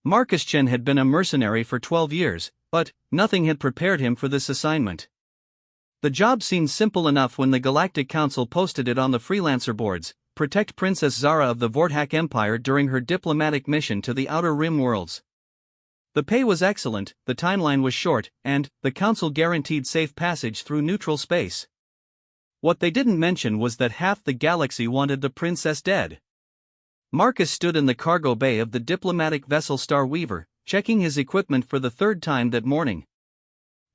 Marcus Chen had been a mercenary for 12 years, but nothing had prepared him for this assignment. The job seemed simple enough when the Galactic Council posted it on the freelancer boards: protect Princess Zara of the Vorthak Empire during her diplomatic mission to the Outer Rim worlds. The pay was excellent, the timeline was short, and the Council guaranteed safe passage through neutral space. What they didn't mention was that half the galaxy wanted the princess dead. Marcus stood in the cargo bay of the diplomatic vessel Star Weaver, checking his equipment for the third time that morning.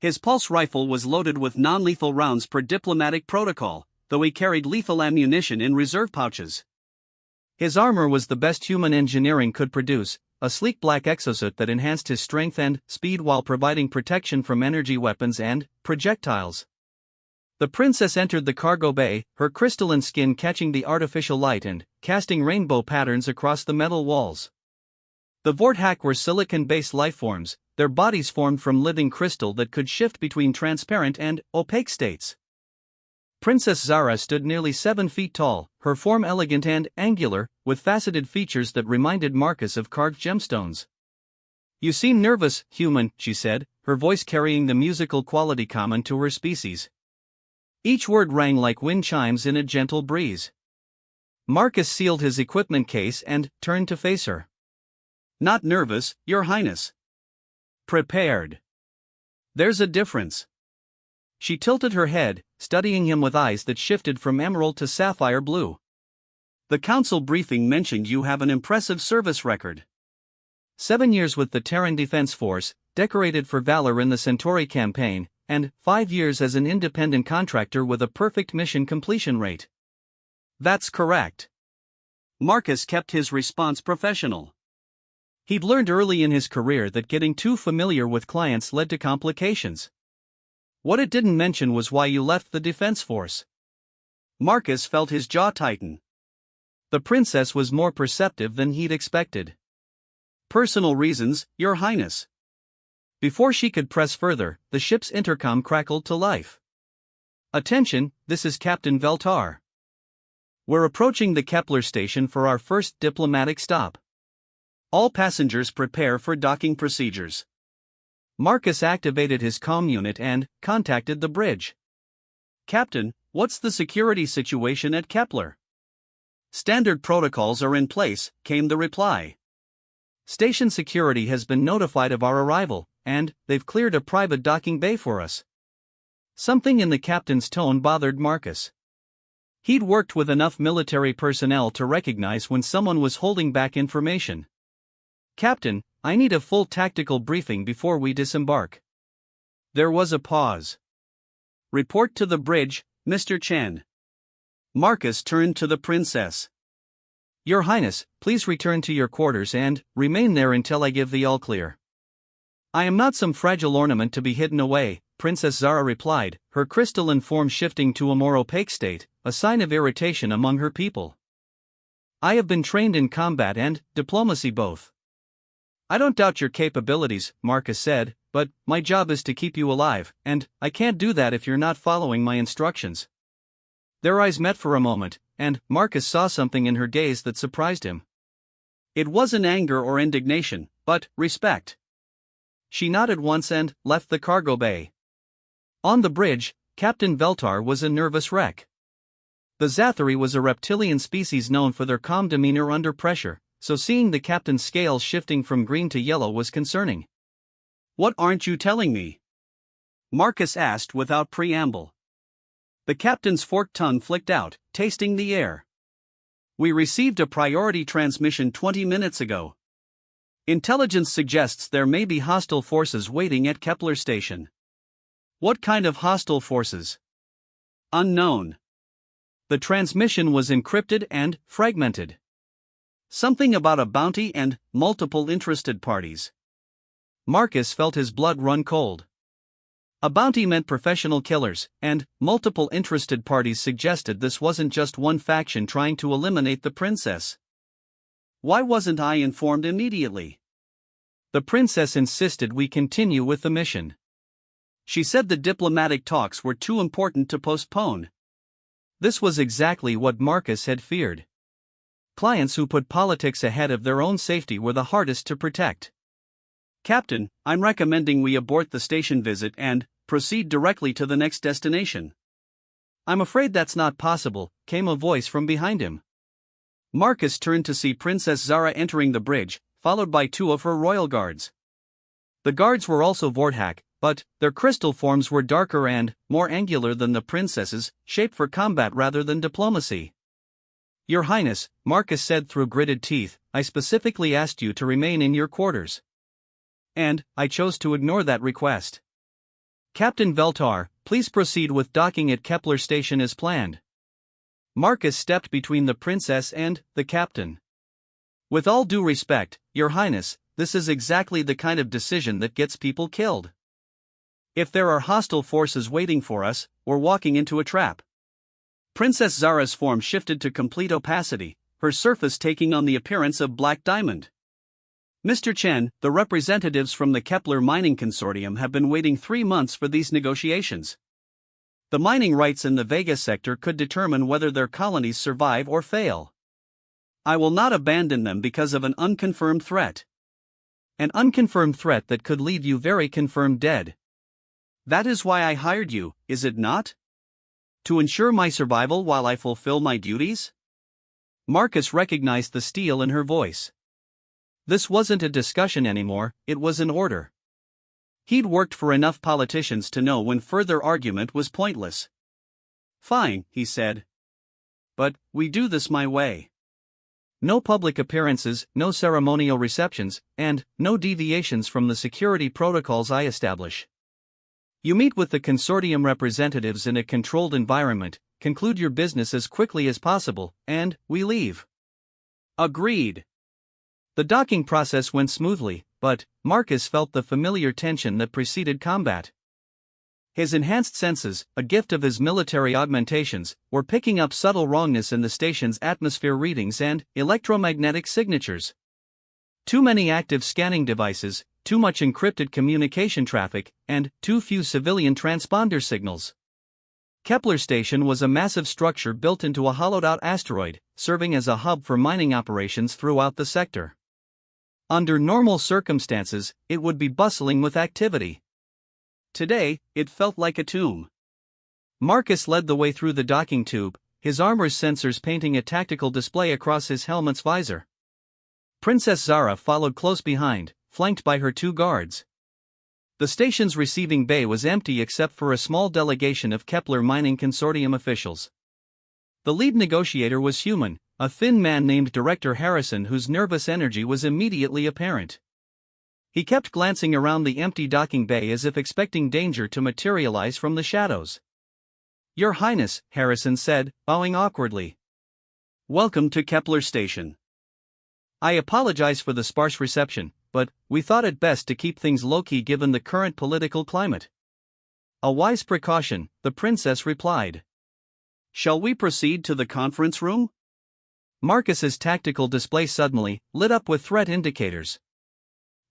His pulse rifle was loaded with non-lethal rounds per diplomatic protocol, though he carried lethal ammunition in reserve pouches. His armor was the best human engineering could produce, a sleek black exosuit that enhanced his strength and speed while providing protection from energy weapons and projectiles. The princess entered the cargo bay, her crystalline skin catching the artificial light and casting rainbow patterns across the metal walls. The Vorthak were silicon-based lifeforms, their bodies formed from living crystal that could shift between transparent and opaque states. Princess Zara stood nearly 7 feet tall, her form elegant and angular, with faceted features that reminded Marcus of carved gemstones. "You seem nervous, human," she said, her voice carrying the musical quality common to her species. Each word rang like wind chimes in a gentle breeze. Marcus sealed his equipment case and turned to face her. "Not nervous, Your Highness. Prepared. There's a difference." She tilted her head, studying him with eyes that shifted from emerald to sapphire blue. "The council briefing mentioned you have an impressive service record. 7 years with the Terran Defense Force, decorated for valor in the Centauri campaign, and 5 years as an independent contractor with a perfect mission completion rate." "That's correct." Marcus kept his response professional. He'd learned early in his career that getting too familiar with clients led to complications. "What it didn't mention was why you left the Defense Force." Marcus felt his jaw tighten. The princess was more perceptive than he'd expected. "Personal reasons, Your Highness." Before she could press further, the ship's intercom crackled to life. "Attention, this is Captain Veltar. We're approaching the Kepler station for our first diplomatic stop. All passengers prepare for docking procedures." Marcus activated his comm unit and contacted the bridge. "Captain, what's the security situation at Kepler?" "Standard protocols are in place," came the reply. "Station security has been notified of our arrival, and they've cleared a private docking bay for us." Something in the captain's tone bothered Marcus. He'd worked with enough military personnel to recognize when someone was holding back information. "Captain, I need a full tactical briefing before we disembark." There was a pause. "Report to the bridge, Mr. Chen." Marcus turned to the princess. "Your Highness, please return to your quarters and remain there until I give the all-clear." "I am not some fragile ornament to be hidden away," Princess Zara replied, her crystalline form shifting to a more opaque state, a sign of irritation among her people. "I have been trained in combat and diplomacy both." "I don't doubt your capabilities," Marcus said, "but my job is to keep you alive, and I can't do that if you're not following my instructions." Their eyes met for a moment, and Marcus saw something in her gaze that surprised him. It wasn't anger or indignation, but respect. She nodded once and left the cargo bay. On the bridge, Captain Veltar was a nervous wreck. The Zathari was a reptilian species known for their calm demeanor under pressure, so seeing the captain's scales shifting from green to yellow was concerning. "What aren't you telling me?" Marcus asked without preamble. The captain's forked tongue flicked out, tasting the air. "We received a priority transmission 20 minutes ago. Intelligence suggests there may be hostile forces waiting at Kepler Station." "What kind of hostile forces?" "Unknown." The transmission was encrypted and fragmented. "Something about a bounty and multiple interested parties." Marcus felt his blood run cold. A bounty meant professional killers, and multiple interested parties suggested this wasn't just one faction trying to eliminate the princess. "Why wasn't I informed immediately?" The princess insisted we continue with the mission. She said the diplomatic talks were too important to postpone. This was exactly what Marcus had feared. Clients who put politics ahead of their own safety were the hardest to protect. Captain, I'm recommending we abort the station visit and proceed directly to the next destination. I'm afraid that's not possible, came a voice from behind him. Marcus turned to see Princess Zara entering the bridge, followed by 2 of her royal guards. The guards were also Vorthak, but their crystal forms were darker and more angular than the princess's, shaped for combat rather than diplomacy. Your Highness, Marcus said through gritted teeth, I specifically asked you to remain in your quarters. And I chose to ignore that request. Captain Veltar, please proceed with docking at Kepler Station as planned. Marcus stepped between the princess and the captain. With all due respect, Your Highness, this is exactly the kind of decision that gets people killed. If there are hostile forces waiting for us, we're walking into a trap. Princess Zara's form shifted to complete opacity, her surface taking on the appearance of black diamond. Mr. Chen, the representatives from the Kepler Mining Consortium have been waiting 3 months for these negotiations. The mining rights in the Vega sector could determine whether their colonies survive or fail. I will not abandon them because of an unconfirmed threat. An unconfirmed threat that could leave you very confirmed dead. That is why I hired you, is it not? To ensure my survival while I fulfill my duties? Marcus recognized the steel in her voice. This wasn't a discussion anymore, it was an order. He'd worked for enough politicians to know when further argument was pointless. Fine, he said. But we do this my way. No public appearances, no ceremonial receptions, and no deviations from the security protocols I establish. You meet with the consortium representatives in a controlled environment, conclude your business as quickly as possible, and we leave. Agreed. The docking process went smoothly, but Marcus felt the familiar tension that preceded combat. His enhanced senses, a gift of his military augmentations, were picking up subtle wrongness in the station's atmosphere readings and electromagnetic signatures. Too many active scanning devices, too much encrypted communication traffic, and too few civilian transponder signals. Kepler Station was a massive structure built into a hollowed-out asteroid, serving as a hub for mining operations throughout the sector. Under normal circumstances, it would be bustling with activity. Today, it felt like a tomb. Marcus led the way through the docking tube, his armor's sensors painting a tactical display across his helmet's visor. Princess Zara followed close behind, flanked by her 2 guards. The station's receiving bay was empty except for a small delegation of Kepler Mining Consortium officials. The lead negotiator was human, a thin man named Director Harrison whose nervous energy was immediately apparent. He kept glancing around the empty docking bay as if expecting danger to materialize from the shadows. Your Highness, Harrison said, bowing awkwardly. Welcome to Kepler Station. I apologize for the sparse reception, but we thought it best to keep things low-key given the current political climate. A wise precaution, the princess replied. Shall we proceed to the conference room? Marcus's tactical display suddenly lit up with threat indicators.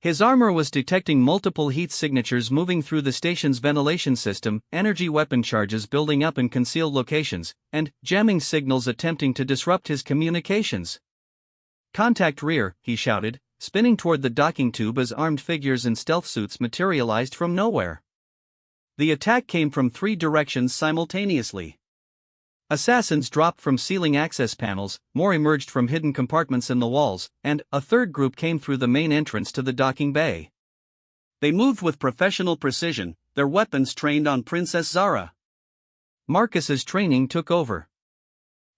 His armor was detecting multiple heat signatures moving through the station's ventilation system, energy weapon charges building up in concealed locations, and jamming signals attempting to disrupt his communications. Contact rear, he shouted, spinning toward the docking tube as armed figures in stealth suits materialized from nowhere. The attack came from 3 directions simultaneously. Assassins dropped from ceiling access panels, more emerged from hidden compartments in the walls, and a 3rd group came through the main entrance to the docking bay. They moved with professional precision, their weapons trained on Princess Zara. Marcus's training took over.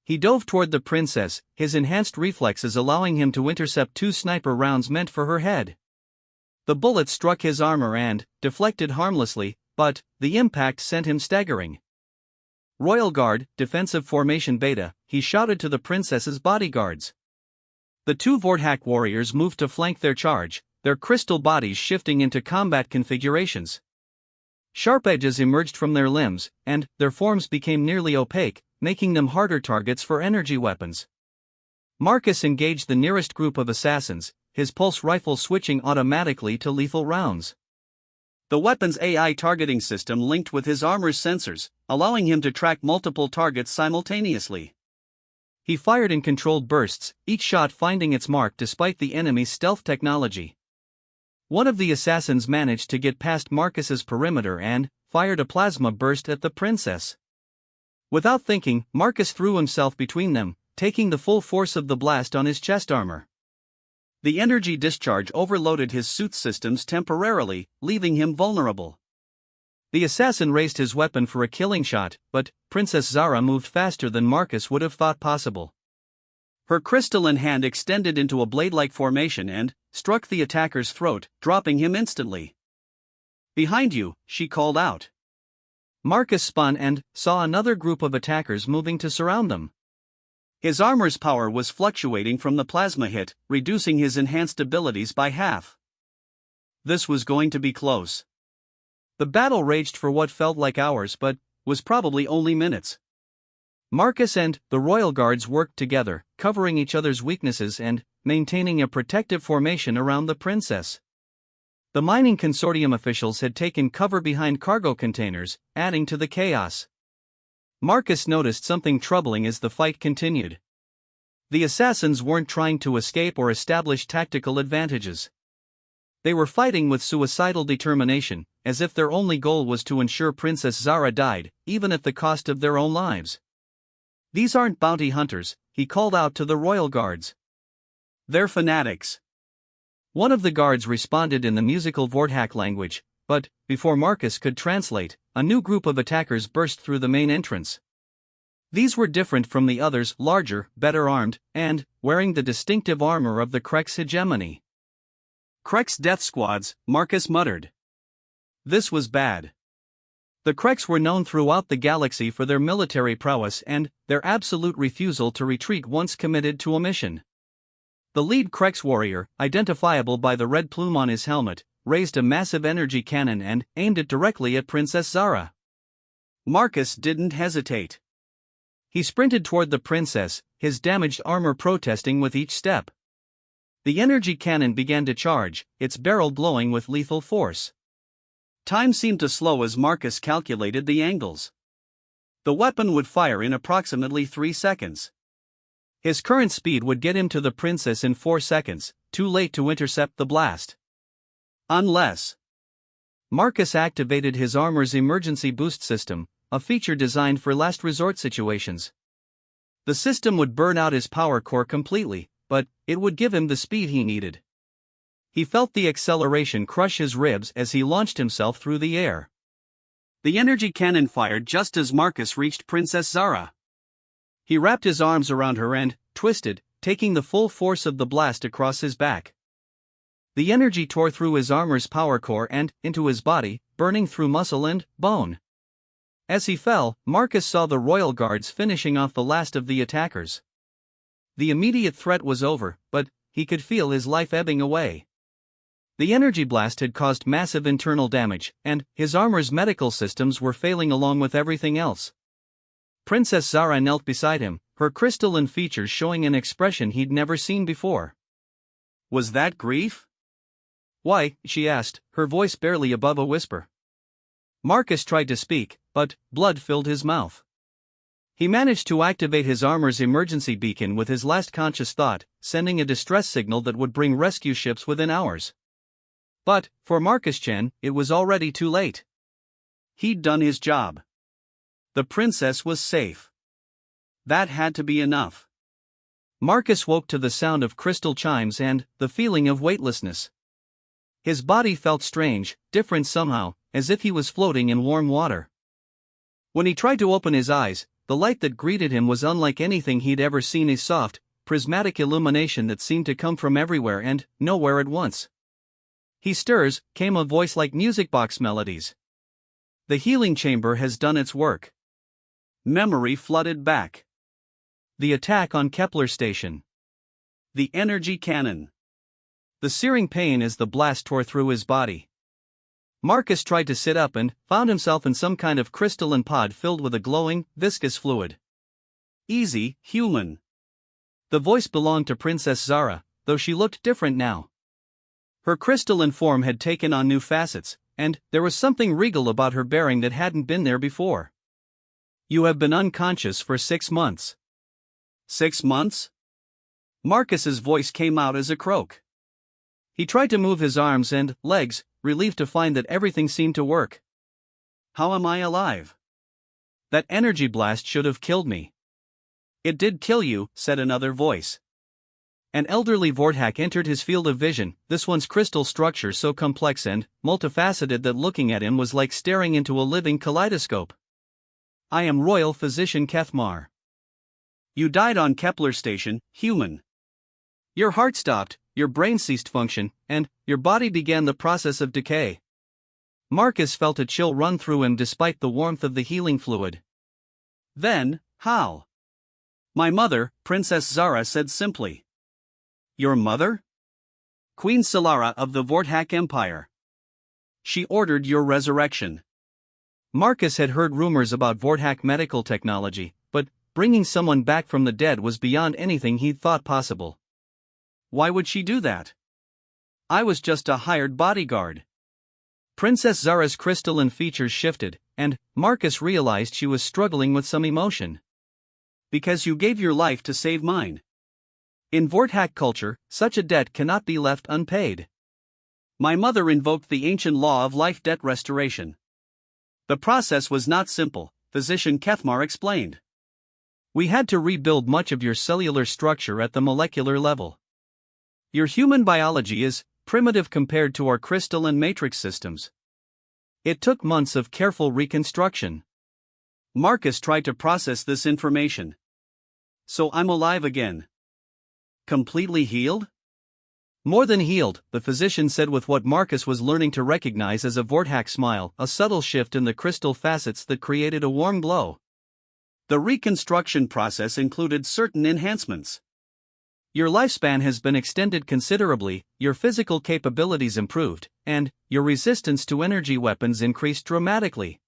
He dove toward the princess, his enhanced reflexes allowing him to intercept 2 sniper rounds meant for her head. The bullet struck his armor and deflected harmlessly, but the impact sent him staggering. Royal Guard, Defensive Formation Beta, he shouted to the princess's bodyguards. The 2 Vorthak warriors moved to flank their charge, their crystal bodies shifting into combat configurations. Sharp edges emerged from their limbs, and their forms became nearly opaque, making them harder targets for energy weapons. Marcus engaged the nearest group of assassins, his pulse rifle switching automatically to lethal rounds. The weapon's AI targeting system linked with his armor's sensors, allowing him to track multiple targets simultaneously. He fired in controlled bursts, each shot finding its mark despite the enemy's stealth technology. One of the assassins managed to get past Marcus's perimeter and fired a plasma burst at the princess. Without thinking, Marcus threw himself between them, taking the full force of the blast on his chest armor. The energy discharge overloaded his suit systems temporarily, leaving him vulnerable. The assassin raised his weapon for a killing shot, but Princess Zara moved faster than Marcus would have thought possible. Her crystalline hand extended into a blade-like formation and struck the attacker's throat, dropping him instantly. "Behind you," she called out. Marcus spun and saw another group of attackers moving to surround them. His armor's power was fluctuating from the plasma hit, reducing his enhanced abilities by half. This was going to be close. The battle raged for what felt like hours but was probably only minutes. Marcus and the royal guards worked together, covering each other's weaknesses and maintaining a protective formation around the princess. The mining consortium officials had taken cover behind cargo containers, adding to the chaos. Marcus noticed something troubling as the fight continued. The assassins weren't trying to escape or establish tactical advantages. They were fighting with suicidal determination, as if their only goal was to ensure Princess Zara died, even at the cost of their own lives. "These aren't bounty hunters," he called out to the royal guards. "They're fanatics." One of the guards responded in the musical Vorthak language, but, before Marcus could translate, a new group of attackers burst through the main entrance. These were different from the others, larger, better armed, and wearing the distinctive armor of the Krex hegemony. "Krex death squads," Marcus muttered. This was bad. The Krex were known throughout the galaxy for their military prowess and their absolute refusal to retreat once committed to a mission. The lead Krex warrior, identifiable by the red plume on his helmet, raised a massive energy cannon and aimed it directly at Princess Zara. Marcus didn't hesitate. He sprinted toward the princess, his damaged armor protesting with each step. The energy cannon began to charge, its barrel glowing with lethal force. Time seemed to slow as Marcus calculated the angles. The weapon would fire in approximately 3 seconds. His current speed would get him to the princess in 4 seconds, too late to intercept the blast. Unless Marcus activated his armor's emergency boost system, a feature designed for last resort situations. The system would burn out his power core completely, but it would give him the speed he needed. He felt the acceleration crush his ribs as he launched himself through the air. The energy cannon fired just as Marcus reached Princess Zara. He wrapped his arms around her and twisted, taking the full force of the blast across his back. The energy tore through his armor's power core and into his body, burning through muscle and bone. As he fell, Marcus saw the royal guards finishing off the last of the attackers. The immediate threat was over, but he could feel his life ebbing away. The energy blast had caused massive internal damage, and his armor's medical systems were failing along with everything else. Princess Zara knelt beside him, her crystalline features showing an expression he'd never seen before. "Was that grief?" "Why?" she asked, her voice barely above a whisper. Marcus tried to speak, but blood filled his mouth. He managed to activate his armor's emergency beacon with his last conscious thought, sending a distress signal that would bring rescue ships within hours. But, for Marcus Chen, it was already too late. He'd done his job. The princess was safe. That had to be enough. Marcus woke to the sound of crystal chimes and the feeling of weightlessness. His body felt strange, different somehow, as if he was floating in warm water. When he tried to open his eyes, the light that greeted him was unlike anything he'd ever seen, a soft, prismatic illumination that seemed to come from everywhere and nowhere at once. "He stirs," came a voice like music box melodies. "The healing chamber has done its work." Memory flooded back. The attack on Kepler Station. The energy cannon. The searing pain as the blast tore through his body. Marcus tried to sit up and found himself in some kind of crystalline pod filled with a glowing, viscous fluid. "Easy, human." The voice belonged to Princess Zara, though she looked different now. Her crystalline form had taken on new facets, and there was something regal about her bearing that hadn't been there before. "You have been unconscious for 6 months." 6 months? Marcus's voice came out as a croak. He tried to move his arms and legs, relieved to find that everything seemed to work. How am I alive? That energy blast should have killed me. It did kill you, said another voice. An elderly Vorthak entered his field of vision, this one's crystal structure so complex and multifaceted that looking at him was like staring into a living kaleidoscope. I am Royal Physician Kethmar. You died on Kepler Station, human. Your heart stopped, your brain ceased function, and your body began the process of decay. Marcus felt a chill run through him despite the warmth of the healing fluid. Then, how? My mother, Princess Zara, said simply. Your mother? Queen Solara of the Vorthak Empire. She ordered your resurrection. Marcus had heard rumors about Vorthak medical technology, but bringing someone back from the dead was beyond anything he'd thought possible. Why would she do that? I was just a hired bodyguard. Princess Zara's crystalline features shifted, and Marcus realized she was struggling with some emotion. Because you gave your life to save mine. In Vorthak culture, such a debt cannot be left unpaid. My mother invoked the ancient law of life debt restoration. The process was not simple, Physician Kethmar explained. We had to rebuild much of your cellular structure at the molecular level. Your human biology is primitive compared to our crystal and matrix systems. It took months of careful reconstruction. Marcus tried to process this information. So I'm alive again. Completely healed? More than healed, the physician said with what Marcus was learning to recognize as a Vorthak smile, a subtle shift in the crystal facets that created a warm glow. The reconstruction process included certain enhancements. Your lifespan has been extended considerably, your physical capabilities improved, and your resistance to energy weapons increased dramatically.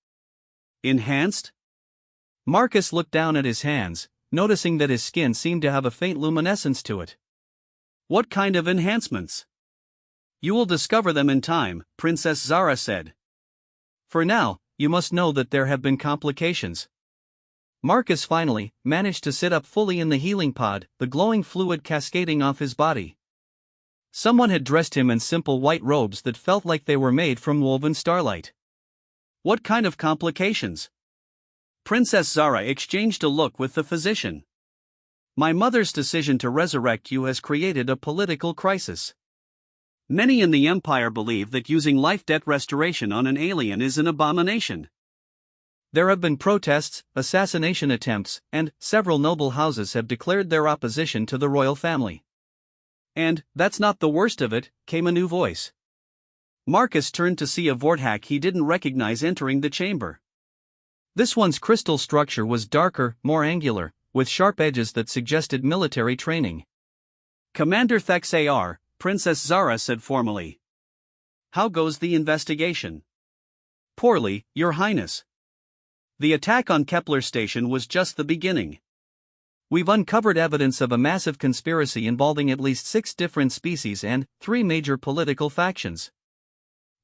Enhanced? Marcus looked down at his hands, noticing that his skin seemed to have a faint luminescence to it. What kind of enhancements? You will discover them in time, Princess Zara said. For now, you must know that there have been complications. Marcus finally managed to sit up fully in the healing pod, the glowing fluid cascading off his body. Someone had dressed him in simple white robes that felt like they were made from woven starlight. What kind of complications? Princess Zara exchanged a look with the physician. My mother's decision to resurrect you has created a political crisis. Many in the Empire believe that using life debt restoration on an alien is an abomination. There have been protests, assassination attempts, and several noble houses have declared their opposition to the royal family. And that's not the worst of it, came a new voice. Marcus turned to see a Vorthak he didn't recognize entering the chamber. This one's crystal structure was darker, more angular, with sharp edges that suggested military training. Commander Thexar, Princess Zara said formally. How goes the investigation? Poorly, Your Highness. The attack on Kepler Station was just the beginning. We've uncovered evidence of a massive conspiracy involving at least 6 different species and 3 major political factions.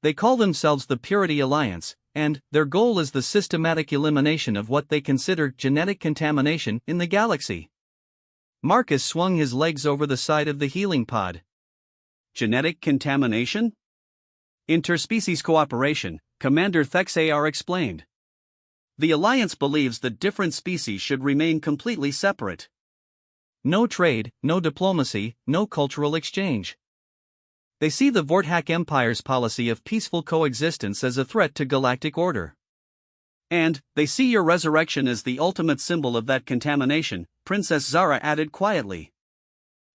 They call themselves the Purity Alliance, and their goal is the systematic elimination of what they consider genetic contamination in the galaxy. Marcus swung his legs over the side of the healing pod. Genetic contamination? Interspecies cooperation, Commander Thexar explained. The Alliance believes that different species should remain completely separate. No trade, no diplomacy, no cultural exchange. They see the Vorthak Empire's policy of peaceful coexistence as a threat to galactic order. And they see your resurrection as the ultimate symbol of that contamination, Princess Zara added quietly.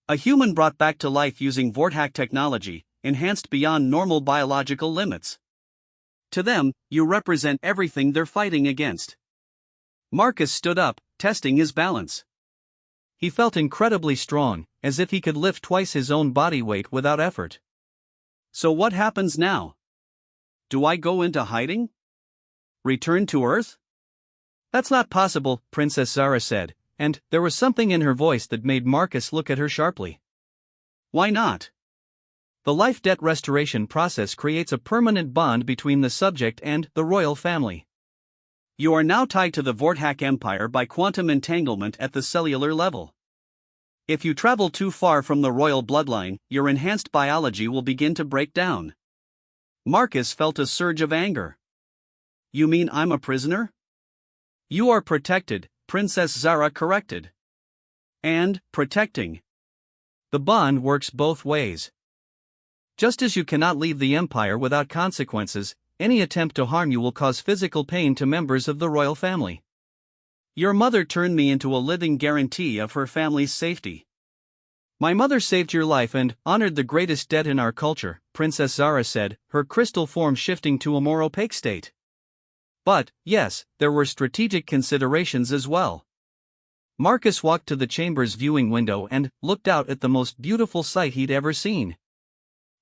A human brought back to life using Vorthak technology, enhanced beyond normal biological limits. To them, you represent everything they're fighting against. Marcus stood up, testing his balance. He felt incredibly strong, as if he could lift twice his own body weight without effort. So what happens now? Do I go into hiding? Return to Earth? That's not possible, Princess Zara said, and there was something in her voice that made Marcus look at her sharply. Why not? The life debt restoration process creates a permanent bond between the subject and the royal family. You are now tied to the Vorthak Empire by quantum entanglement at the cellular level. If you travel too far from the royal bloodline, your enhanced biology will begin to break down. Marcus felt a surge of anger. You mean I'm a prisoner? You are protected, Princess Zara corrected. And protecting. The bond works both ways. Just as you cannot leave the empire without consequences, any attempt to harm you will cause physical pain to members of the royal family. Your mother turned me into a living guarantee of her family's safety. My mother saved your life and honored the greatest dead in our culture, Princess Zara said, her crystal form shifting to a more opaque state. But, yes, there were strategic considerations as well. Marcus walked to the chamber's viewing window and looked out at the most beautiful sight he'd ever seen.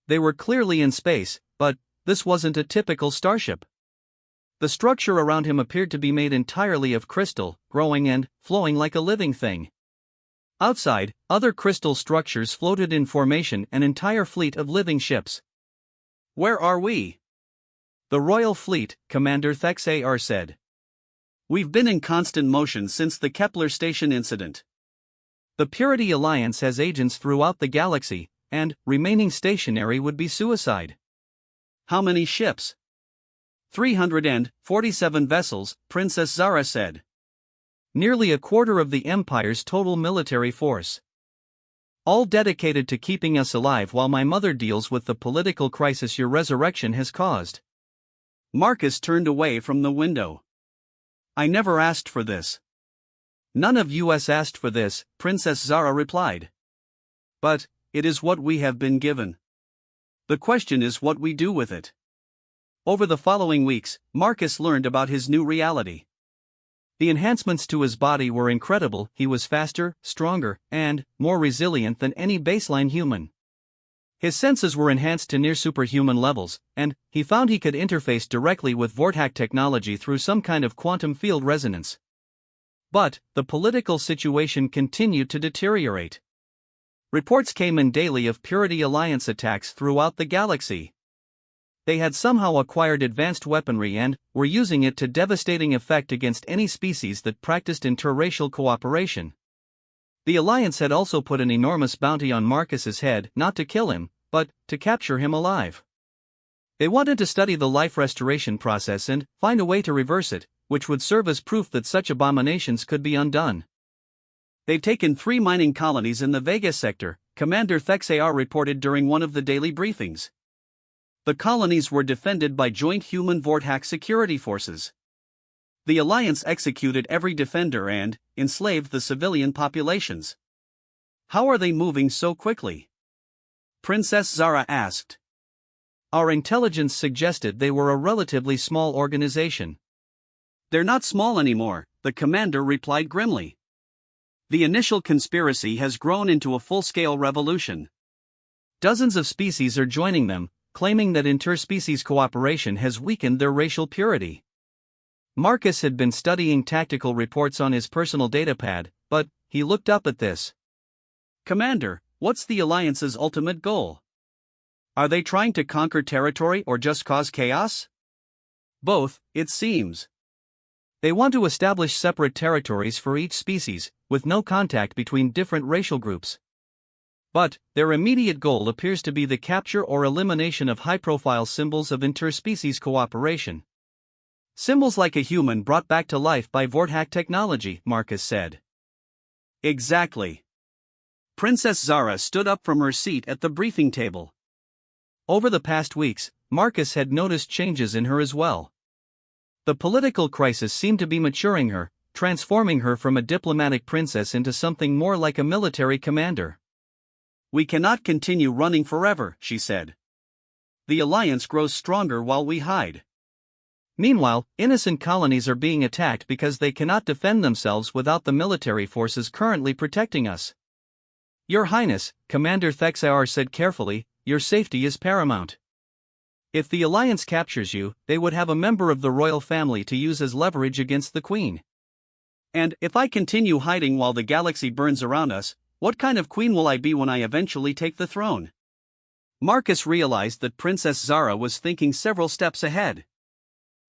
They were clearly in space, but this wasn't a typical starship. The structure around him appeared to be made entirely of crystal, growing and flowing like a living thing. Outside, other crystal structures floated in formation, an entire fleet of living ships. Where are we? The Royal Fleet, Commander Thexar said. We've been in constant motion since the Kepler Station incident. The Purity Alliance has agents throughout the galaxy, and remaining stationary would be suicide. How many ships? 347 vessels, Princess Zara said. Nearly a quarter of the Empire's total military force. All dedicated to keeping us alive while my mother deals with the political crisis your resurrection has caused. Marcus turned away from the window. I never asked for this. None of us asked for this, Princess Zara replied. But it is what we have been given. The question is what we do with it. Over the following weeks, Marcus learned about his new reality. The enhancements to his body were incredible. He was faster, stronger, and more resilient than any baseline human. His senses were enhanced to near superhuman levels, and he found he could interface directly with Vortac technology through some kind of quantum field resonance. But the political situation continued to deteriorate. Reports came in daily of Purity Alliance attacks throughout the galaxy. They had somehow acquired advanced weaponry and were using it to devastating effect against any species that practiced interracial cooperation. The Alliance had also put an enormous bounty on Marcus's head, not to kill him, but to capture him alive. They wanted to study the life restoration process and find a way to reverse it, which would serve as proof that such abominations could be undone. They've taken 3 mining colonies in the Vega sector, Commander Thexar reported during one of the daily briefings. The colonies were defended by joint human Vortac security forces. The Alliance executed every defender and enslaved the civilian populations. How are they moving so quickly? Princess Zara asked. Our intelligence suggested they were a relatively small organization. They're not small anymore, the commander replied grimly. The initial conspiracy has grown into a full-scale revolution. Dozens of species are joining them, claiming that interspecies cooperation has weakened their racial purity. Marcus had been studying tactical reports on his personal datapad, but he looked up at this. Commander, what's the Alliance's ultimate goal? Are they trying to conquer territory or just cause chaos? Both, it seems. They want to establish separate territories for each species, with no contact between different racial groups. But their immediate goal appears to be the capture or elimination of high-profile symbols of interspecies cooperation. Symbols like a human brought back to life by Vortac technology, Marcus said. Exactly. Princess Zara stood up from her seat at the briefing table. Over the past weeks, Marcus had noticed changes in her as well. The political crisis seemed to be maturing her, transforming her from a diplomatic princess into something more like a military commander. We cannot continue running forever, she said. The Alliance grows stronger while we hide. Meanwhile, innocent colonies are being attacked because they cannot defend themselves without the military forces currently protecting us. Your Highness, Commander Thexar said carefully, your safety is paramount. If the Alliance captures you, they would have a member of the royal family to use as leverage against the Queen. And if I continue hiding while the galaxy burns around us, what kind of queen will I be when I eventually take the throne? Marcus realized that Princess Zara was thinking several steps ahead.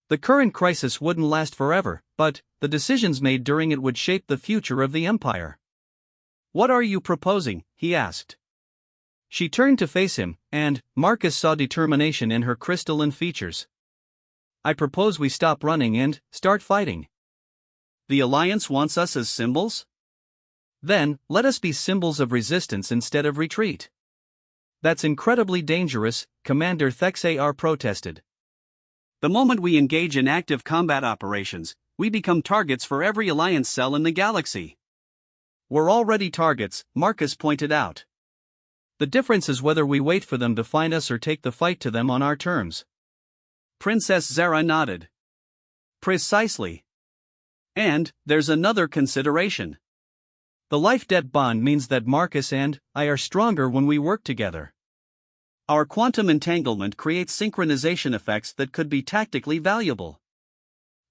The current crisis wouldn't last forever, but the decisions made during it would shape the future of the Empire. "What are you proposing?" he asked. She turned to face him, and Marcus saw determination in her crystalline features. "I propose we stop running and start fighting." "The Alliance wants us as symbols?" "Then, let us be symbols of resistance instead of retreat." "That's incredibly dangerous," Commander Thexar protested. "The moment we engage in active combat operations, we become targets for every Alliance cell in the galaxy." "We're already targets," Marcus pointed out. "The difference is whether we wait for them to find us or take the fight to them on our terms." Princess Zara nodded. "Precisely. And there's another consideration. The life-debt bond means that Marcus and I are stronger when we work together. Our quantum entanglement creates synchronization effects that could be tactically valuable."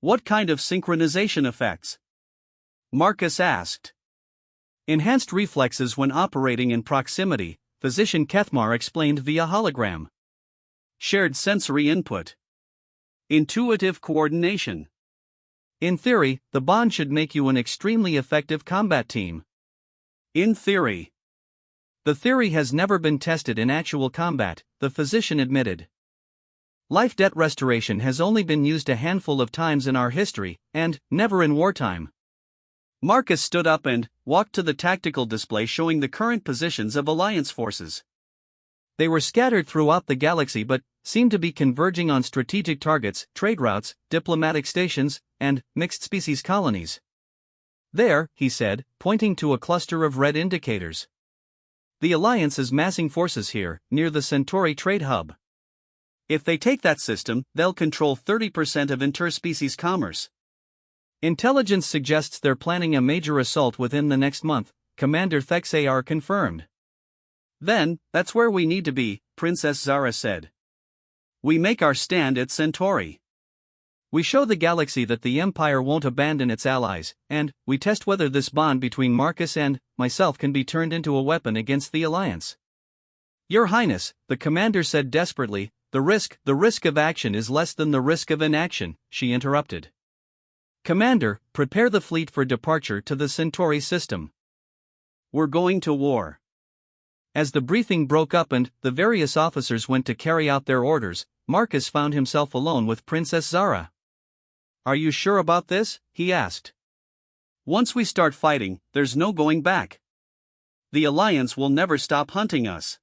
"What kind of synchronization effects?" Marcus asked. "Enhanced reflexes when operating in proximity," Physician Kethmar explained via hologram. "Shared sensory input. Intuitive coordination. In theory, the bond should make you an extremely effective combat team." In theory. "The theory has never been tested in actual combat," the physician admitted. "Life debt restoration has only been used a handful of times in our history, and never in wartime." Marcus stood up and walked to the tactical display showing the current positions of Alliance forces. They were scattered throughout the galaxy but seemed to be converging on strategic targets, trade routes, diplomatic stations, and mixed-species colonies. "There," he said, pointing to a cluster of red indicators. "The Alliance is massing forces here, near the Centauri trade hub. If they take that system, they'll control 30% of interspecies commerce." "Intelligence suggests they're planning a major assault within the next month," Commander Thexar confirmed. "Then, that's where we need to be," Princess Zara said. "We make our stand at Centauri. We show the galaxy that the Empire won't abandon its allies, and we test whether this bond between Marcus and myself can be turned into a weapon against the Alliance." "Your Highness," the commander said desperately, the risk of action is less than the risk of inaction," she interrupted. "Commander, prepare the fleet for departure to the Centauri system. We're going to war." As the briefing broke up and the various officers went to carry out their orders, Marcus found himself alone with Princess Zara. "Are you sure about this?" he asked. "Once we start fighting, there's no going back. The Alliance will never stop hunting us."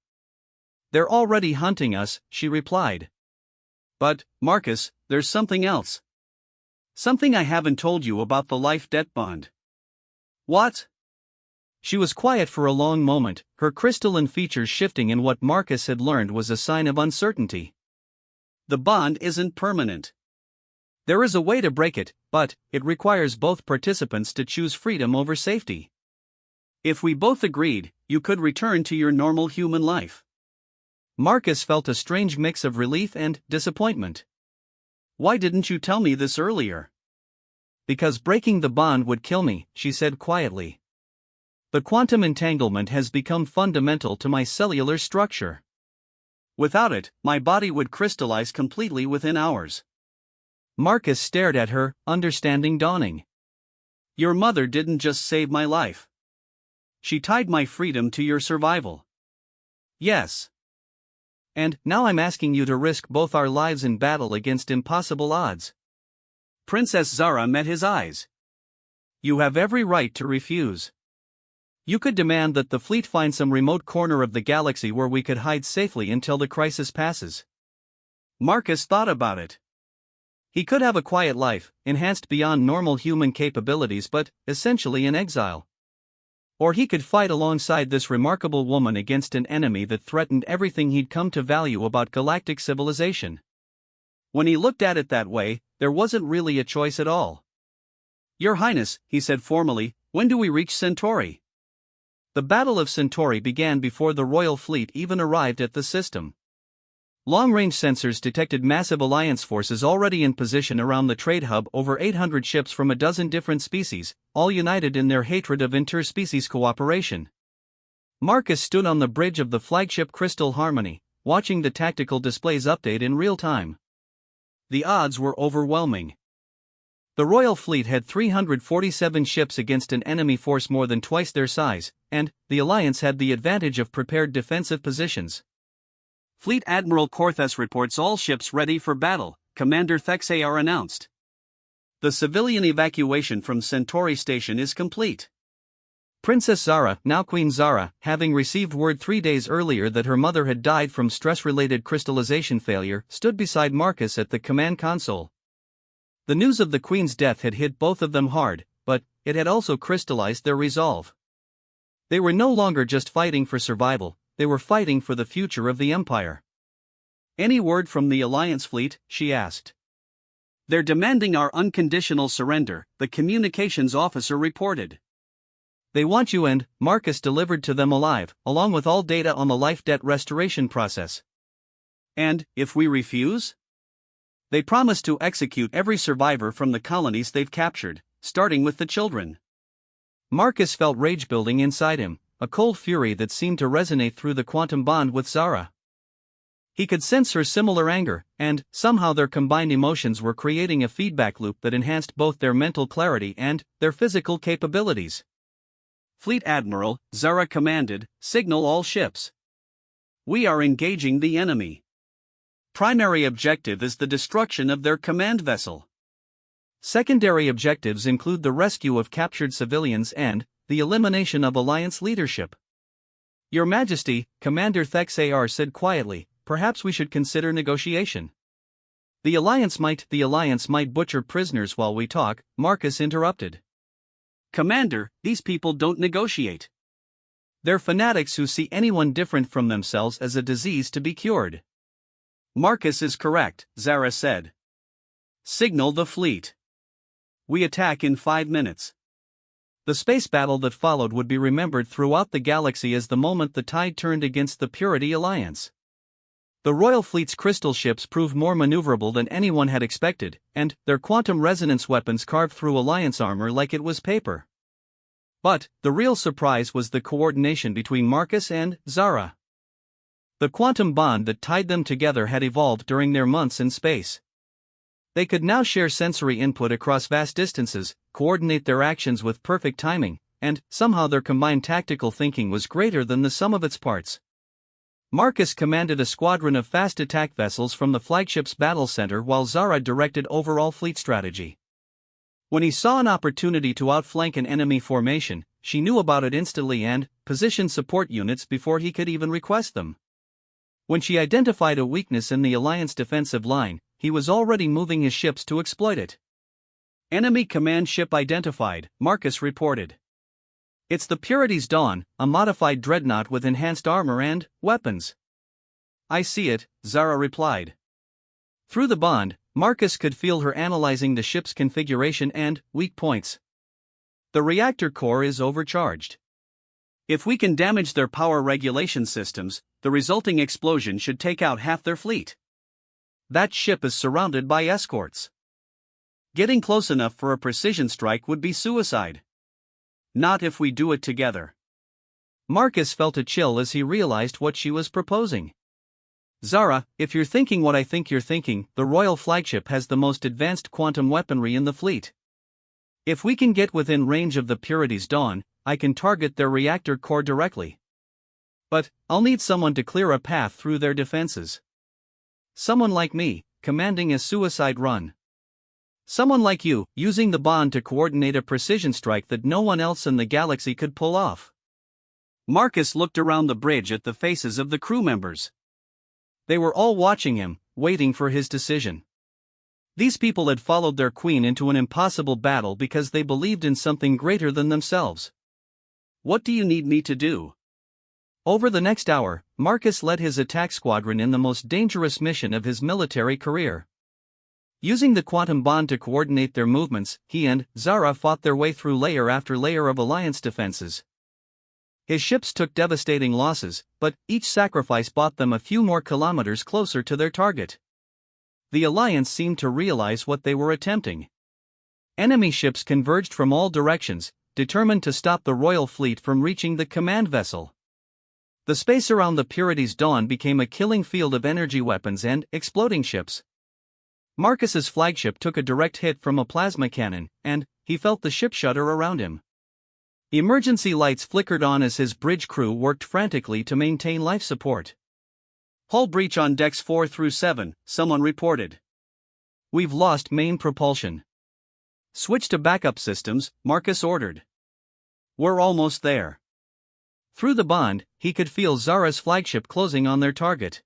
"They're already hunting us," she replied. "But, Marcus, there's something else. Something I haven't told you about the life debt bond." "What?" She was quiet for a long moment, her crystalline features shifting in what Marcus had learned was a sign of uncertainty. "The bond isn't permanent. There is a way to break it, but it requires both participants to choose freedom over safety." "If we both agreed, you could return to your normal human life." Marcus felt a strange mix of relief and disappointment. "Why didn't you tell me this earlier?" "Because breaking the bond would kill me," she said quietly. "The quantum entanglement has become fundamental to my cellular structure. Without it, my body would crystallize completely within hours." Marcus stared at her, understanding dawning. "Your mother didn't just save my life. She tied my freedom to your survival." "Yes. And now I'm asking you to risk both our lives in battle against impossible odds." Princess Zara met his eyes. "You have every right to refuse. You could demand that the fleet find some remote corner of the galaxy where we could hide safely until the crisis passes." Marcus thought about it. He could have a quiet life, enhanced beyond normal human capabilities but essentially in exile. Or he could fight alongside this remarkable woman against an enemy that threatened everything he'd come to value about galactic civilization. When he looked at it that way, there wasn't really a choice at all. "Your Highness," he said formally, "when do we reach Centauri?" The Battle of Centauri began before the Royal Fleet even arrived at the system. Long-range sensors detected massive Alliance forces already in position around the trade hub, over 800 ships from a dozen different species, all united in their hatred of interspecies cooperation. Marcus stood on the bridge of the flagship Crystal Harmony, watching the tactical displays update in real time. The odds were overwhelming. The Royal Fleet had 347 ships against an enemy force more than twice their size, and the Alliance had the advantage of prepared defensive positions. Fleet Admiral Corthes reports all ships ready for battle, Commander Thexar announced. The civilian evacuation from Centauri Station is complete. Princess Zara, now Queen Zara, having received word 3 days earlier that her mother had died from stress-related crystallization failure, stood beside Marcus at the command console. The news of the Queen's death had hit both of them hard, but it had also crystallized their resolve. They were no longer just fighting for survival, they were fighting for the future of the Empire. "Any word from the Alliance fleet?" she asked. "They're demanding our unconditional surrender," the communications officer reported. "They want you," and Marcus delivered to them alive, along with all data on the life debt restoration process. "And if we refuse?" "They promise to execute every survivor from the colonies they've captured, starting with the children." Marcus felt rage building inside him, a cold fury that seemed to resonate through the quantum bond with Zara. He could sense her similar anger, and somehow their combined emotions were creating a feedback loop that enhanced both their mental clarity and their physical capabilities. "Fleet Admiral," Zara commanded, "signal all ships. We are engaging the enemy. Primary objective is the destruction of their command vessel. Secondary objectives include the rescue of captured civilians and the elimination of Alliance leadership." "Your Majesty," Commander Thexar said quietly, "perhaps we should consider negotiation." The Alliance might butcher prisoners while we talk," Marcus interrupted. "Commander, these people don't negotiate. They're fanatics who see anyone different from themselves as a disease to be cured." "Marcus is correct," Zara said. "Signal the fleet. We attack in 5 minutes." The space battle that followed would be remembered throughout the galaxy as the moment the tide turned against the Purity Alliance. The Royal Fleet's crystal ships proved more maneuverable than anyone had expected, and their quantum resonance weapons carved through Alliance armor like it was paper. But the real surprise was the coordination between Marcus and Zara. The quantum bond that tied them together had evolved during their months in space. They could now share sensory input across vast distances, coordinate their actions with perfect timing, and somehow their combined tactical thinking was greater than the sum of its parts. Marcus commanded a squadron of fast attack vessels from the flagship's battle center while Zara directed overall fleet strategy. When he saw an opportunity to outflank an enemy formation, she knew about it instantly and positioned support units before he could even request them. When she identified a weakness in the Alliance defensive line, he was already moving his ships to exploit it. "Enemy command ship identified," Marcus reported. "It's the Purity's Dawn, a modified dreadnought with enhanced armor and weapons." "I see it," Zara replied. Through the bond, Marcus could feel her analyzing the ship's configuration and weak points. "The reactor core is overcharged. If we can damage their power regulation systems, the resulting explosion should take out half their fleet. That ship is surrounded by escorts. Getting close enough for a precision strike would be suicide. Not if we do it together." Marcus felt a chill as he realized what she was proposing. "Zara, if you're thinking what I think you're thinking, the Royal flagship has the most advanced quantum weaponry in the fleet. If we can get within range of the Purity's Dawn, I can target their reactor core directly. But I'll need someone to clear a path through their defenses. Someone like me, commanding a suicide run. Someone like you, using the bond to coordinate a precision strike that no one else in the galaxy could pull off." Marcus looked around the bridge at the faces of the crew members. They were all watching him, waiting for his decision. These people had followed their queen into an impossible battle because they believed in something greater than themselves. "What do you need me to do?" Over the next hour, Marcus led his attack squadron in the most dangerous mission of his military career. Using the quantum bond to coordinate their movements, he and Zara fought their way through layer after layer of Alliance defenses. His ships took devastating losses, but each sacrifice bought them a few more kilometers closer to their target. The Alliance seemed to realize what they were attempting. Enemy ships converged from all directions, determined to stop the Royal Fleet from reaching the command vessel. The space around the Purity's Dawn became a killing field of energy weapons and exploding ships. Marcus's flagship took a direct hit from a plasma cannon, and he felt the ship shudder around him. Emergency lights flickered on as his bridge crew worked frantically to maintain life support. Hull breach on decks 4 through 7, someone reported. We've lost main propulsion. Switch to backup systems, Marcus ordered. We're almost there. Through the bond, he could feel Zara's flagship closing on their target.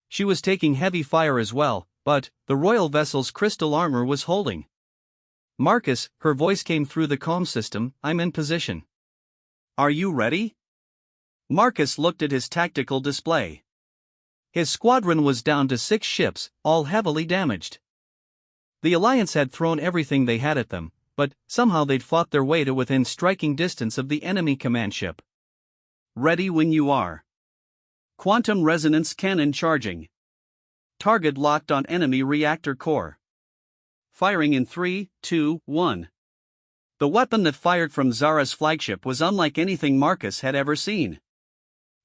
She was taking heavy fire as well, but the royal vessel's crystal armor was holding. Marcus, her voice came through the comm system, I'm in position. Are you ready? Marcus looked at his tactical display. His squadron was down to 6 ships, all heavily damaged. The Alliance had thrown everything they had at them, but somehow they'd fought their way to within striking distance of the enemy command ship. Ready when you are. Quantum resonance cannon charging. Target locked on enemy reactor core. Firing in 3, 2, 1. The weapon that fired from Zara's flagship was unlike anything Marcus had ever seen.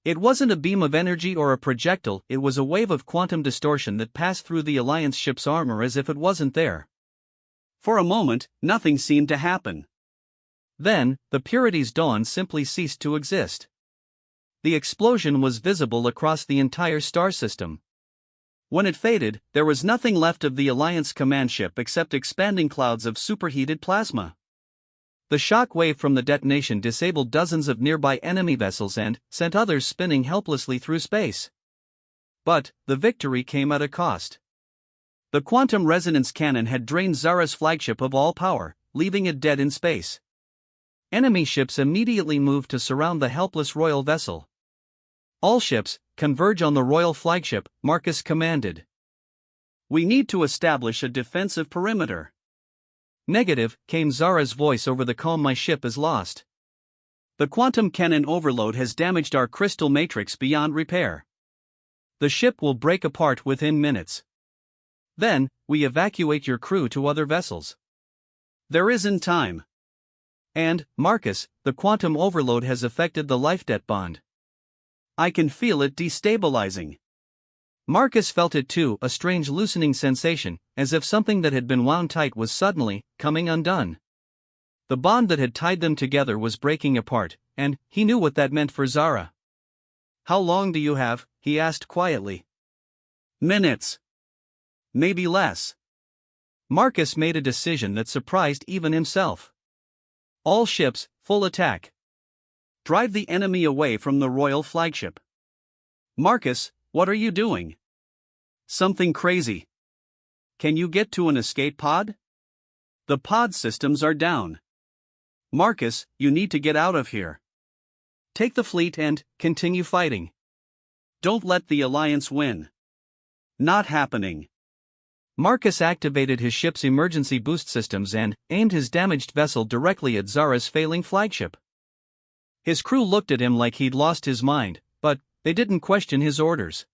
It wasn't a beam of energy or a projectile, it was a wave of quantum distortion that passed through the Alliance ship's armor as if it wasn't there. For a moment, nothing seemed to happen. Then, the Purity's dawn simply ceased to exist. The explosion was visible across the entire star system. When it faded, there was nothing left of the Alliance command ship except expanding clouds of superheated plasma. The shock wave from the detonation disabled dozens of nearby enemy vessels and sent others spinning helplessly through space. But the victory came at a cost. The quantum resonance cannon had drained Zara's flagship of all power, leaving it dead in space. Enemy ships immediately moved to surround the helpless royal vessel. All ships, converge on the royal flagship, Marcus commanded. We need to establish a defensive perimeter. Negative, came Zara's voice over the comm. My ship is lost. The quantum cannon overload has damaged our crystal matrix beyond repair. The ship will break apart within minutes. Then, we evacuate your crew to other vessels. There isn't time. And, Marcus, the quantum overload has affected the life debt bond. I can feel it destabilizing. Marcus felt it too, a strange loosening sensation, as if something that had been wound tight was suddenly coming undone. The bond that had tied them together was breaking apart, and he knew what that meant for Zara. How long do you have? He asked quietly. Minutes. Maybe less. Marcus made a decision that surprised even himself. All ships, full attack. Drive the enemy away from the royal flagship. Marcus, what are you doing? Something crazy. Can you get to an escape pod? The pod systems are down. Marcus, you need to get out of here. Take the fleet and continue fighting. Don't let the Alliance win. Not happening. Marcus activated his ship's emergency boost systems and aimed his damaged vessel directly at Zara's failing flagship. His crew looked at him like he'd lost his mind, but they didn't question his orders.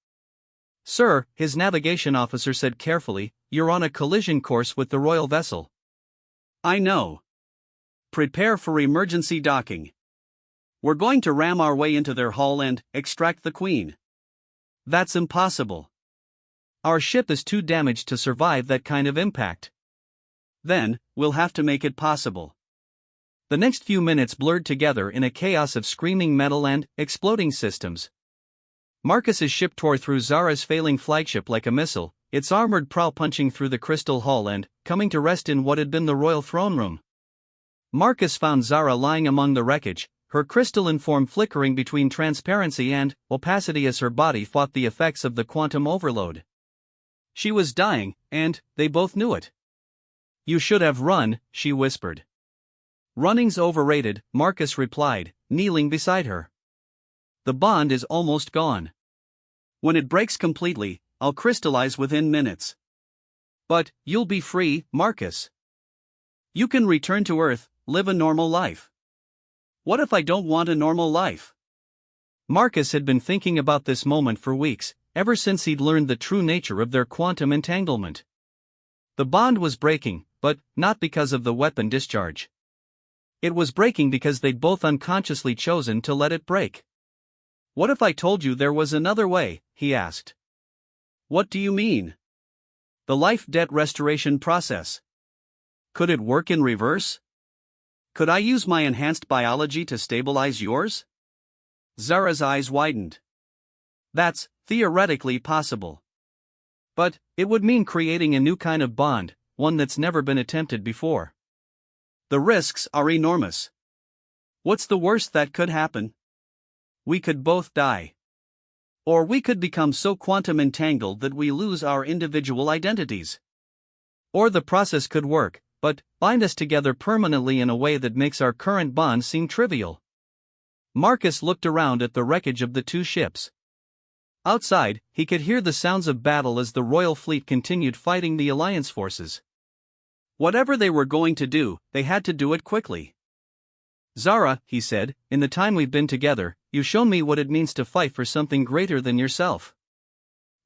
Sir, his navigation officer said carefully, you're on a collision course with the royal vessel. I know. Prepare for emergency docking. We're going to ram our way into their hull and extract the Queen. That's impossible. Our ship is too damaged to survive that kind of impact. Then, we'll have to make it possible. The next few minutes blurred together in a chaos of screaming metal and exploding systems. Marcus's ship tore through Zara's failing flagship like a missile, its armored prow punching through the crystal hull and coming to rest in what had been the royal throne room. Marcus found Zara lying among the wreckage, her crystalline form flickering between transparency and opacity as her body fought the effects of the quantum overload. She was dying, and they both knew it. You should have run, she whispered. Running's overrated, Marcus replied, kneeling beside her. The bond is almost gone. When it breaks completely, I'll crystallize within minutes. But you'll be free, Marcus. You can return to Earth, live a normal life. What if I don't want a normal life? Marcus had been thinking about this moment for weeks, ever since he'd learned the true nature of their quantum entanglement. The bond was breaking, but not because of the weapon discharge. It was breaking because they'd both unconsciously chosen to let it break. What if I told you there was another way? He asked. What do you mean? The life debt restoration process. Could it work in reverse? Could I use my enhanced biology to stabilize yours? Zara's eyes widened. That's theoretically possible. But it would mean creating a new kind of bond, one that's never been attempted before. The risks are enormous. What's the worst that could happen? We could both die. Or we could become so quantum entangled that we lose our individual identities. Or the process could work, but bind us together permanently in a way that makes our current bond seem trivial. Marcus looked around at the wreckage of the two ships. Outside, he could hear the sounds of battle as the royal fleet continued fighting the Alliance forces. Whatever they were going to do, they had to do it quickly. Zara, he said, in the time we've been together, you've shown me what it means to fight for something greater than yourself.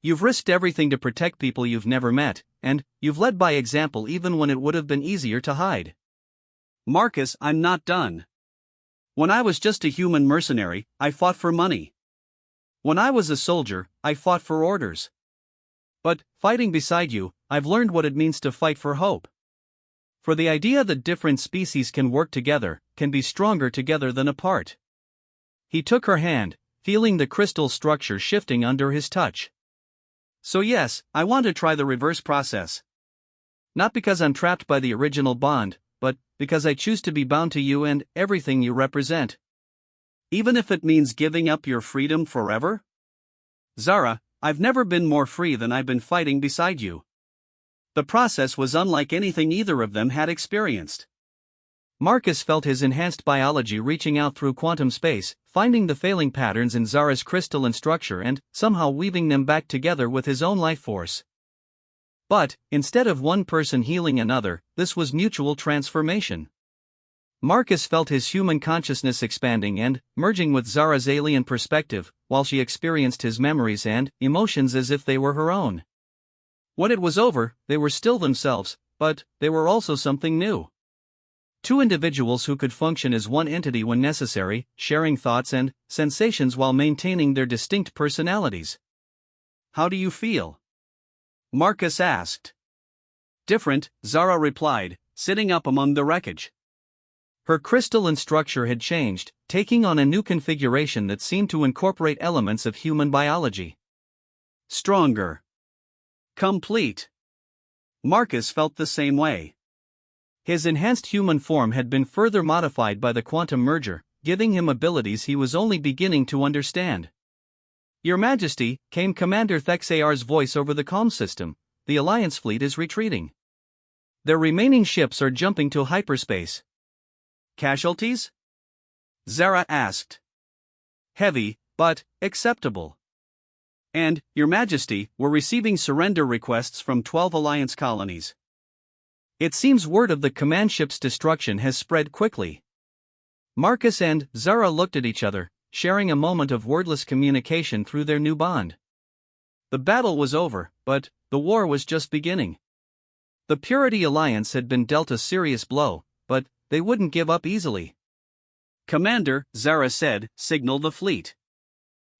You've risked everything to protect people you've never met, and you've led by example even when it would have been easier to hide. Marcus, I'm not done. When I was just a human mercenary, I fought for money. When I was a soldier, I fought for orders. But, fighting beside you, I've learned what it means to fight for hope. For the idea that different species can work together, can be stronger together than apart. He took her hand, feeling the crystal structure shifting under his touch. So yes, I want to try the reverse process. Not because I'm trapped by the original bond, but because I choose to be bound to you and everything you represent. Even if it means giving up your freedom forever? Zara, I've never been more free than I've been fighting beside you. The process was unlike anything either of them had experienced. Marcus felt his enhanced biology reaching out through quantum space, finding the failing patterns in Zara's crystalline structure and somehow weaving them back together with his own life force. But, instead of one person healing another, this was mutual transformation. Marcus felt his human consciousness expanding and merging with Zara's alien perspective, while she experienced his memories and emotions as if they were her own. When it was over, they were still themselves, but they were also something new. Two individuals who could function as one entity when necessary, sharing thoughts and sensations while maintaining their distinct personalities. How do you feel? Marcus asked. Different, Zara replied, sitting up among the wreckage. Her crystalline structure had changed, taking on a new configuration that seemed to incorporate elements of human biology. Stronger. Complete. Marcus felt the same way. His enhanced human form had been further modified by the quantum merger, giving him abilities he was only beginning to understand. Your Majesty, came Commander Thexar's voice over the comm system, the Alliance fleet is retreating. Their remaining ships are jumping to hyperspace. Casualties? Zara asked. Heavy, but acceptable. And, Your Majesty, we're receiving surrender requests from 12 Alliance colonies. It seems word of the command ship's destruction has spread quickly. Marcus and Zara looked at each other, sharing a moment of wordless communication through their new bond. The battle was over, but the war was just beginning. The Purity Alliance had been dealt a serious blow, but they wouldn't give up easily. Commander, Zara said, signal the fleet.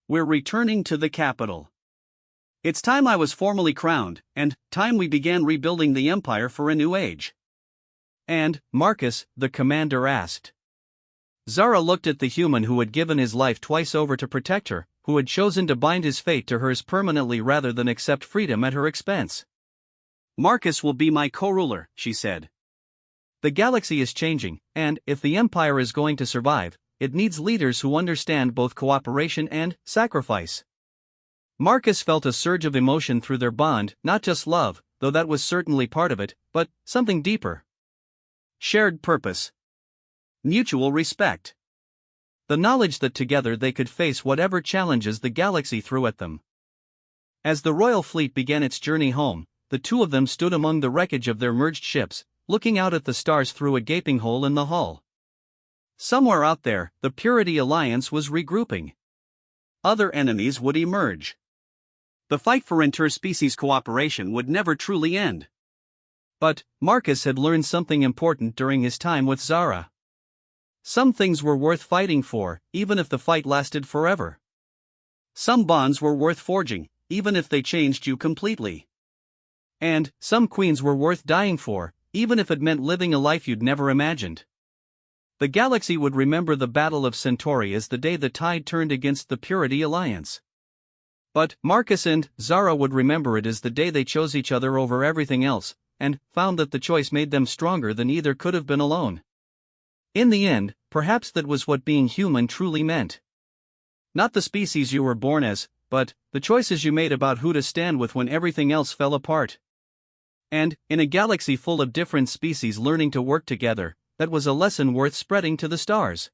We're returning to the capital. It's time I was formally crowned, and time we began rebuilding the empire for a new age. And, Marcus, the commander asked. Zara looked at the human who had given his life twice over to protect her, who had chosen to bind his fate to hers permanently rather than accept freedom at her expense. Marcus will be my co-ruler, she said. The galaxy is changing, and if the empire is going to survive, it needs leaders who understand both cooperation and sacrifice. Marcus felt a surge of emotion through their bond, not just love, though that was certainly part of it, but something deeper. Shared purpose. Mutual respect. The knowledge that together they could face whatever challenges the galaxy threw at them. As the royal fleet began its journey home, the two of them stood among the wreckage of their merged ships, looking out at the stars through a gaping hole in the hull. Somewhere out there, the Purity Alliance was regrouping. Other enemies would emerge. The fight for interspecies cooperation would never truly end. But Marcus had learned something important during his time with Zara. Some things were worth fighting for, even if the fight lasted forever. Some bonds were worth forging, even if they changed you completely. And some queens were worth dying for, even if it meant living a life you'd never imagined. The galaxy would remember the Battle of Centauri as the day the tide turned against the Purity Alliance. But Marcus and Zara would remember it as the day they chose each other over everything else, and found that the choice made them stronger than either could have been alone. In the end, perhaps that was what being human truly meant. Not the species you were born as, but the choices you made about who to stand with when everything else fell apart. And, in a galaxy full of different species learning to work together, that was a lesson worth spreading to the stars.